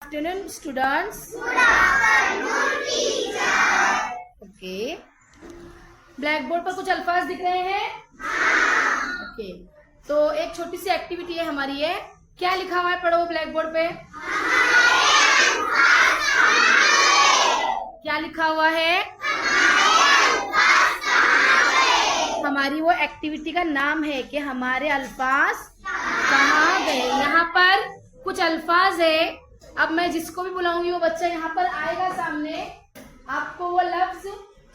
afternoon, students. Good afternoon, teacher. Okay, black board पर कुछ अल्फाज दिख रहे हैं? ओके, तो एक छोटी सी एक्टिविटी है हमारी ये। क्या लिखा हुआ है, पढ़ो ब्लैक बोर्ड पे। क्या लिखा हुआ है? हमारी वो एक्टिविटी का नाम है कि हमारे अल्फाज कहाँ गए। यहाँ पर कुछ अल्फाज है। अब मैं जिसको भी बुलाऊंगी वो बच्चा यहाँ पर आएगा सामने। आपको वो लफ्ज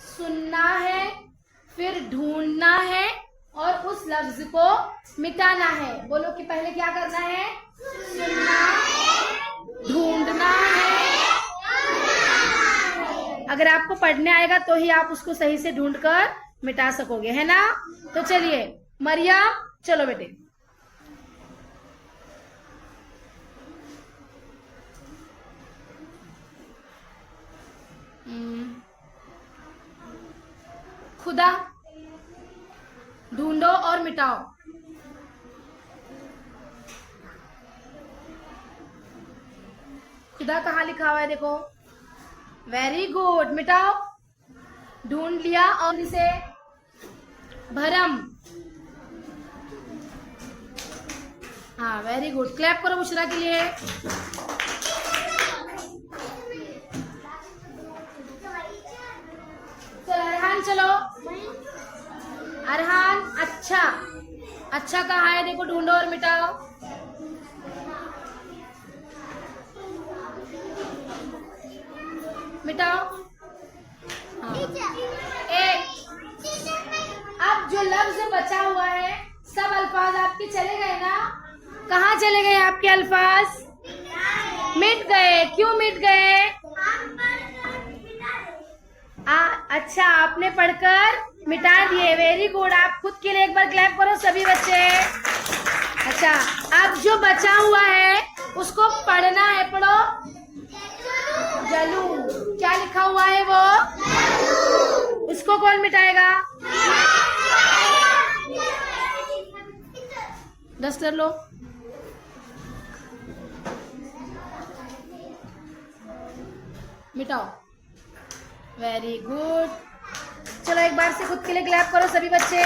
सुनना है, फिर ढूंढना है और उस लफ्ज को मिटाना है। बोलो कि पहले क्या करना है? सुनना, ढूंढना है। अगर आपको पढ़ने आएगा तो ही आप उसको सही से ढूंढकर मिटा सकोगे, है ना? तो चलिए मरियम, चलो बेटे। खुदा, ढूंढो और मिटाओ। खुदा कहाँ लिखा हुआ है? देखो, वेरी गुड, मिटाओ। ढूंढ लिया और इसे भरम। हाँ, वेरी गुड, क्लैप करो बुशरा के लिए। चलो अरहान, चलो अरहान। अच्छा, अच्छा कहाँ है? देखो, ढूंढो और मिटाओ। मिटाओ। हाँ। एक। अब जो लफ्ज बचा हुआ है, सब अल्फाज आपके चले गए ना? कहाँ चले गए आपके अल्फाज? मिट गए। क्यों मिट गए? अच्छा, आपने पढ़कर मिटा दिए। Very good. आप खुद के लिए एक बार क्लैप करो सभी बच्चे। अच्छा, अब जो बचा हुआ है उसको पढ़ना है। पढ़ो। जलू। क्या लिखा हुआ है वो? उसको कौन मिटाएगा? डस्टर लो। मिटाओ। Very good. चलो एक बार से खुद के लिए क्लैप करो सभी बच्चे।